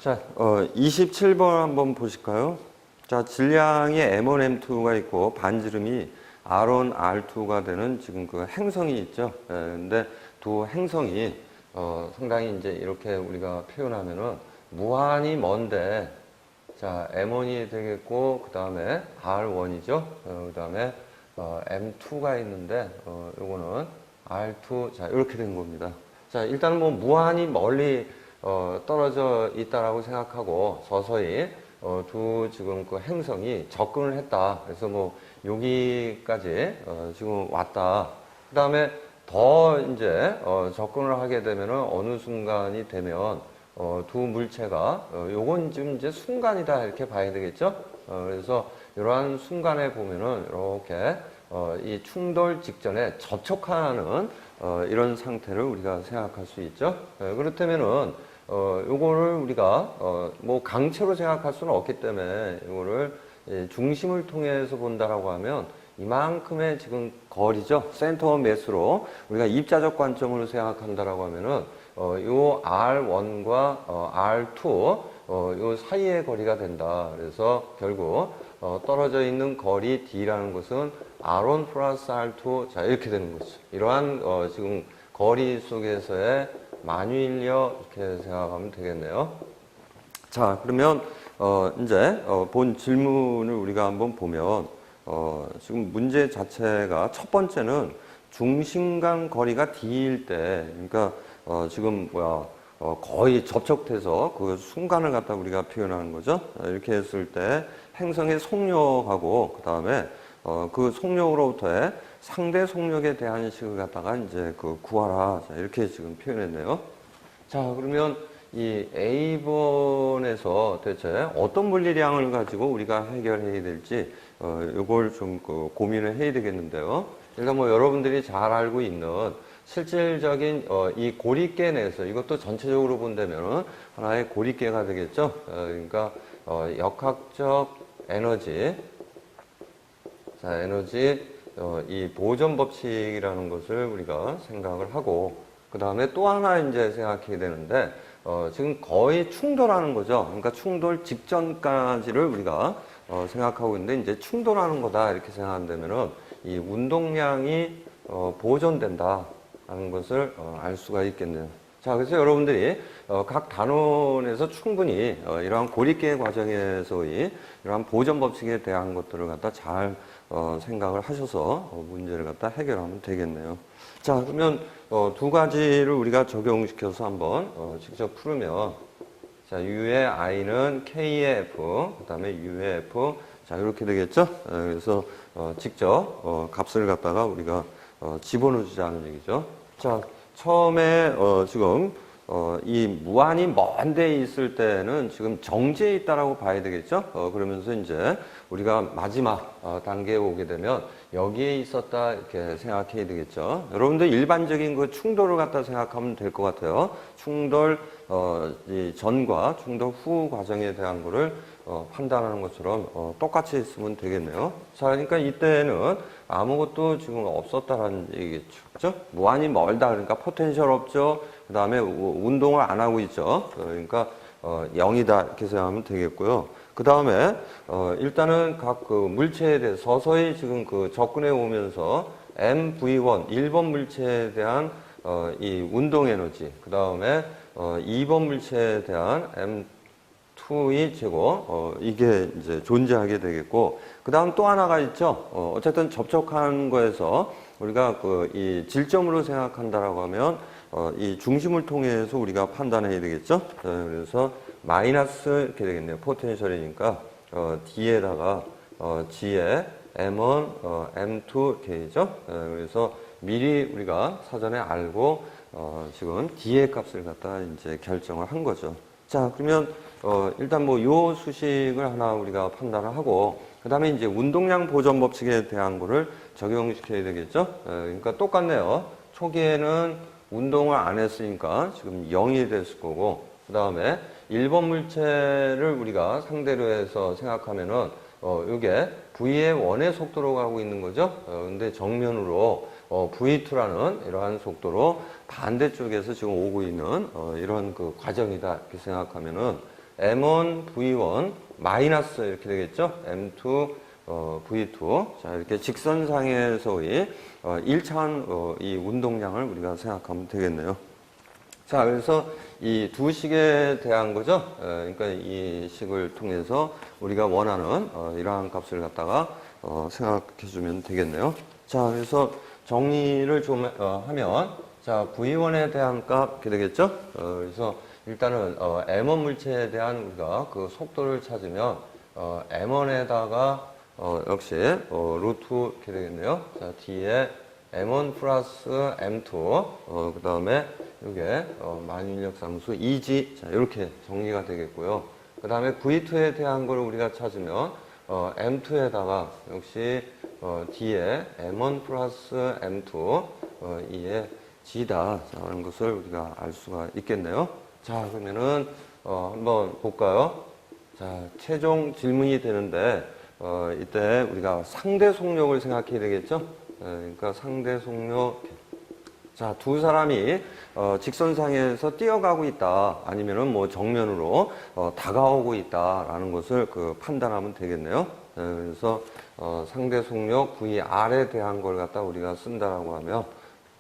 자, 27번 한번 보실까요? 자, 질량이 M1, M2가 있고 반지름이 R1, R2가 되는 지금 그 행성이 있죠. 근데 두 행성이 상당히 이제 이렇게 우리가 표현하면은 무한히 먼데, 자, M1이 되겠고, 그 다음에 R1이죠. 그 다음에 M2가 있는데, 요거는 R2, 자, 이렇게 된 겁니다. 자, 일단은 뭐 무한히 멀리 떨어져 있다라고 생각하고 서서히 두 지금 그 행성이 접근을 했다. 그래서 뭐 여기까지 지금 왔다. 그 다음에 더 이제 접근을 하게 되면은 어느 순간이 되면 두 물체가 요건 지금 이제 순간이다 이렇게 봐야 되겠죠. 그래서 이러한 순간에 보면은 이렇게 이 충돌 직전에 접촉하는 이런 상태를 우리가 생각할 수 있죠. 그렇다면은 요거를 우리가 뭐 강체로 생각할 수는 없기 때문에 요거를 중심을 통해서 본다라고 하면 이만큼의 지금 거리죠. 센터 매스로 우리가 입자적 관점으로 생각한다라고 하면은 요 R1과 R2 요 사이의 거리가 된다. 그래서 결국 떨어져 있는 거리 D라는 것은 R1 플러스 R2 자 이렇게 되는 거죠. 이러한 지금 거리 속에서의 만유인력 이렇게 생각하면 되겠네요. 자, 그러면 이제 본 질문을 우리가 한번 보면 지금 문제 자체가 첫 번째는 중심 간 거리가 D일 때, 그러니까 지금 거의 접촉돼서 그 순간을 갖다 우리가 표현하는 거죠. 이렇게 했을 때 행성의 속력하고 그 다음에 그 속력으로부터의 상대 속력에 대한 식을 갖다가 이제 그 구하라. 자, 이렇게 지금 표현했네요. 자, 그러면 이 A번에서 대체 어떤 물리량을 가지고 우리가 해결해야 될지, 요걸 좀 고민을 해야 되겠는데요. 일단 뭐 여러분들이 잘 알고 있는 실질적인 이 고리계 내에서 이것도 전체적으로 본다면 하나의 고리계가 되겠죠. 그러니까 역학적 에너지, 자, 에너지 이 보존 법칙이라는 것을 우리가 생각을 하고 그 다음에 또 하나 이제 생각해야 되는데 지금 거의 충돌하는 거죠. 그러니까 충돌 직전까지를 우리가 생각하고 있는데 이제 충돌하는 거다 이렇게 생각한다면은 이 운동량이 보존된다 하는 것을 알 수가 있겠네요. 자, 그래서 여러분들이 각 단원에서 충분히 이러한 고립계 과정에서의 이러한 보존 법칙에 대한 것들을 갖다 잘 생각을 하셔서 문제를 갖다 해결하면 되겠네요. 자, 그러면 두 가지를 우리가 적용시켜서 한번 직접 풀으면, 자, U의 I는 K의 F, 그 다음에 U의 F, 자, 이렇게 되겠죠? 그래서 직접 값을 갖다가 우리가 집어넣어주자는 얘기죠. 자, 처음에 지금 이 무한히 먼 데 있을 때는 지금 정지해 있다라고 봐야 되겠죠. 그러면서 이제 우리가 마지막 단계에 오게 되면 여기에 있었다 이렇게 생각해야 되겠죠. 여러분들 일반적인 그 충돌을 갖다 생각하면 될 것 같아요. 충돌 이 전과 충돌 후 과정에 대한 거를 판단하는 것처럼 똑같이 있으면 되겠네요. 자, 그러니까 이때는 아무것도 지금 없었다라는 얘기겠죠. 그죠? 무한히 멀다. 그러니까 포텐셜 없죠. 그 다음에 운동을 안 하고 있죠. 그러니까 0이다. 이렇게 생각하면 되겠고요. 그 다음에 일단은 각 그 물체에 대해서 서서히 지금 그 접근해 오면서 MV1, 1번 물체에 대한 이 운동 에너지, 그 다음에 2번 물체에 대한 M2의 제곱, 이게 이제 존재하게 되겠고, 그 다음 또 하나가 있죠. 어쨌든 접촉한 거에서 우리가 이 질점으로 생각한다라고 하면 이 중심을 통해서 우리가 판단해야 되겠죠. 그래서 마이너스 이렇게 되겠네요. 포텐셜이니까 D에다가 G에 M1, M2 이렇게 되죠. 그래서 미리 우리가 사전에 알고 지금 D의 값을 갖다 이제 결정을 한 거죠. 자, 그러면 일단 뭐 요 수식을 하나 우리가 판단을 하고 그 다음에 이제 운동량 보존 법칙에 대한 거를 적용시켜야 되겠죠. 그러니까 똑같네요. 초기에는 운동을 안 했으니까 지금 0이 됐을 거고 그 다음에 1번 물체를 우리가 상대로 해서 생각하면은 이게 V의 원의 속도로 가고 있는 거죠. 근데 정면으로 V2라는 이러한 속도로 반대쪽에서 지금 오고 있는 이런 그 과정이다 이렇게 생각하면은 M1 V1 마이너스 이렇게 되겠죠. M2 V2. 자, 이렇게 직선상에서의 1차원 이 운동량을 우리가 생각하면 되겠네요. 자, 그래서 이 두 식에 대한 거죠. 그러니까 이 식을 통해서 우리가 원하는 이러한 값을 갖다가 생각해 주면 되겠네요. 자, 그래서 정리를 좀 하면, 자, V1에 대한 값 이렇게 되겠죠. 그래서 일단은 M1 물체에 대한 우리가 그 속도를 찾으면 M1에다가 역시 루트 이렇게 되겠네요. 자, 뒤에 M1 플러스 M2 그 다음에 이게 만인력 상수 2G 자 이렇게 정리가 되겠고요. 그 다음에 V2에 대한 걸 우리가 찾으면 M2에다가 역시 뒤에 M1 플러스 M2 이에 G다 라는 것을 우리가 알 수가 있겠네요. 자, 그러면은 한번 볼까요? 자, 최종 질문이 되는데 이때 우리가 상대 속력을 생각해야 되겠죠? 그러니까 상대 속력. 자, 두 사람이 직선상에서 뛰어가고 있다. 아니면은 뭐 정면으로 다가오고 있다라는 것을 그 판단하면 되겠네요. 그래서 상대 속력 VR에 대한 걸 갖다 우리가 쓴다라고 하면,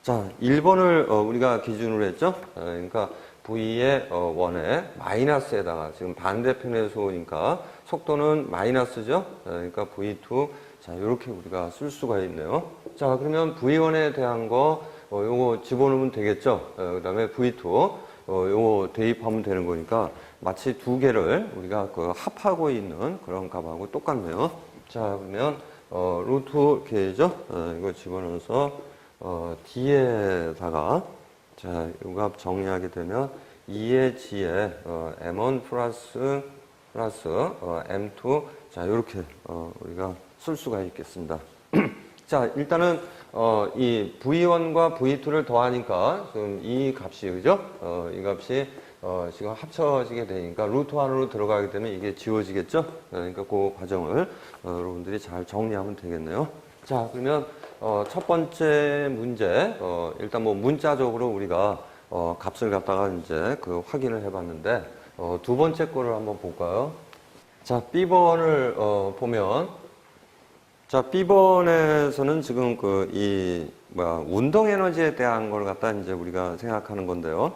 자, 1번을 우리가 기준으로 했죠. 그러니까 V의 원에 마이너스에다가 지금 반대편에서 오니까 속도는 마이너스죠. 그러니까 V2 자 이렇게 우리가 쓸 수가 있네요. 자, 그러면 V1에 대한 거 요거 집어넣으면 되겠죠. 그 다음에 V2 요거 대입하면 되는 거니까 마치 두 개를 우리가 그 합하고 있는 그런 값하고 똑같네요. 자, 그러면 루트 이렇게 죠. 이거 집어넣어서 D에다가 자, 이 값 정리하게 되면 2의 G에 M1 플러스 M2 자, 이렇게 우리가 쓸 수가 있겠습니다. 자, 일단은 이 V1과 V2를 더하니까 지금 이 값이 그죠? 이 값이 지금 합쳐지게 되니까 루트 안으로 들어가게 되면 이게 지워지겠죠? 그러니까 그 과정을 여러분들이 잘 정리하면 되겠네요. 자, 그러면 첫 번째 문제 일단 뭐 문자적으로 우리가 값을 갖다가 이제 그 확인을 해봤는데 두 번째 거를 한번 볼까요? 자, B번을 보면, 자, B번에서는 지금 운동 에너지에 대한 걸 갖다 이제 우리가 생각하는 건데요.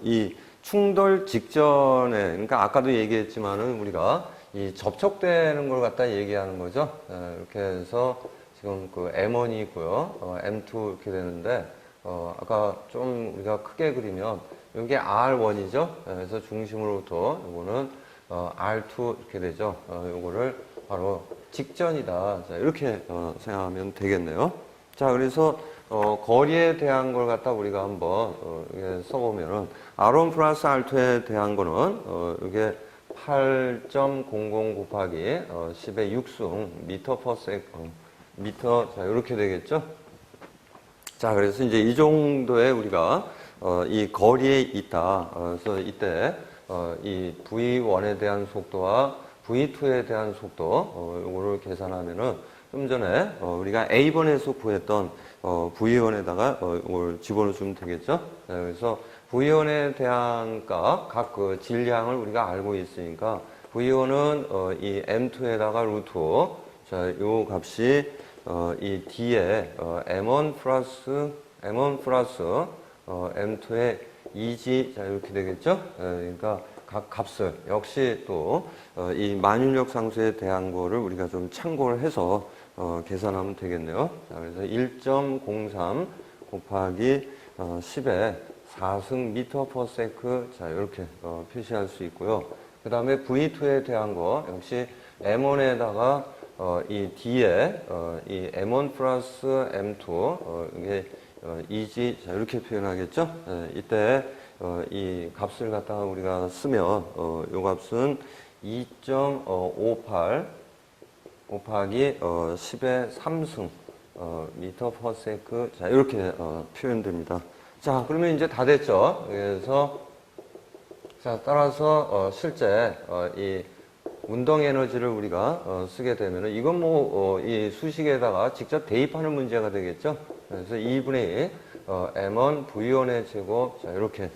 이 충돌 직전에, 그러니까 아까도 얘기했지만은 우리가 이 접촉되는 걸 갖다 얘기하는 거죠. 이렇게 해서 지금 그 M1이 있고요. M2 이렇게 되는데, 아까 좀 우리가 크게 그리면, 이게 R1이죠. 그래서 중심으로부터, 이거는 R2 이렇게 되죠. 요거를 바로 직전이다. 자, 이렇게 생각하면 되겠네요. 자, 그래서 거리에 대한 걸 갖다 우리가 한번 써보면은 R1 플러스 R2에 대한 거는 이게 8.00 곱하기 10의 6승 미터 자 이렇게 되겠죠. 자, 그래서 이제 이 정도의 우리가 이 거리에 있다. 그래서 이때 이 V1에 대한 속도와 V2에 대한 속도 요거를 계산하면은 좀 전에 우리가 A번에서 구했던 V1에다가 이걸 집어넣으면 되겠죠. 네, 그래서 V1에 대한 값, 각 그 질량을 우리가 알고 있으니까 V1은 이 M2에다가 루트 자, 요 값이 이 D에 M1 플러스 M2의 2G 자 이렇게 되겠죠. 그러니까 각 값을 역시 또 이 만윤력 상수에 대한 거를 우리가 좀 참고를 해서 계산하면 되겠네요. 자, 그래서 1.03 곱하기 10의 4승 미터 퍼 세크 자 이렇게 표시할 수 있고요. 그 다음에 V2에 대한 거 역시 M1에다가 이 D에 이 M1 플러스 M2 이게 2G 자 이렇게 표현하겠죠. 이때 이 값을 갖다가 우리가 쓰면 요 값은 2.58 곱하기 10의 3승 미터 퍼 세크 자 이렇게 표현됩니다. 자, 그러면 이제 다 됐죠. 그래서 자, 따라서 실제 이 운동 에너지를 우리가 쓰게 되면은 이건 뭐 이 수식에다가 직접 대입하는 문제가 되겠죠. 그래서 2분의 1 M1 V1의 제곱 자 이렇게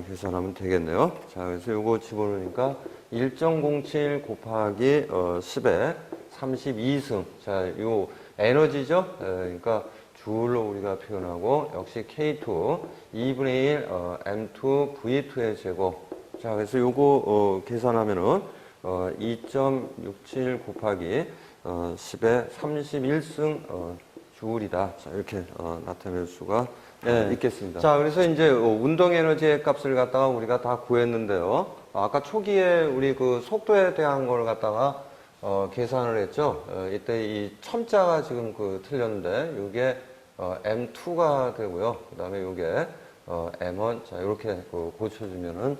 계산하면 되겠네요. 자, 그래서 요거 집어넣으니까 1.07 곱하기 10의 32승. 자, 요 에너지죠? 그러니까 줄로 우리가 표현하고 역시 K2 2분의 1 M2 V2의 제곱. 자, 그래서 요거 계산하면은 2.67 곱하기 10의 31승 주울이다. 자, 이렇게 나타낼 수가 있겠습니다. 자, 그래서 이제 운동 에너지의 값을 갖다가 우리가 다 구했는데요. 아까 초기에 우리 그 속도에 대한 걸 갖다가 계산을 했죠. 이때 이 첨자가 지금 그 틀렸는데 이게 M2가 되고요. 그다음에 이게 M1. 자, 이렇게 고쳐주면은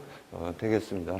되겠습니다.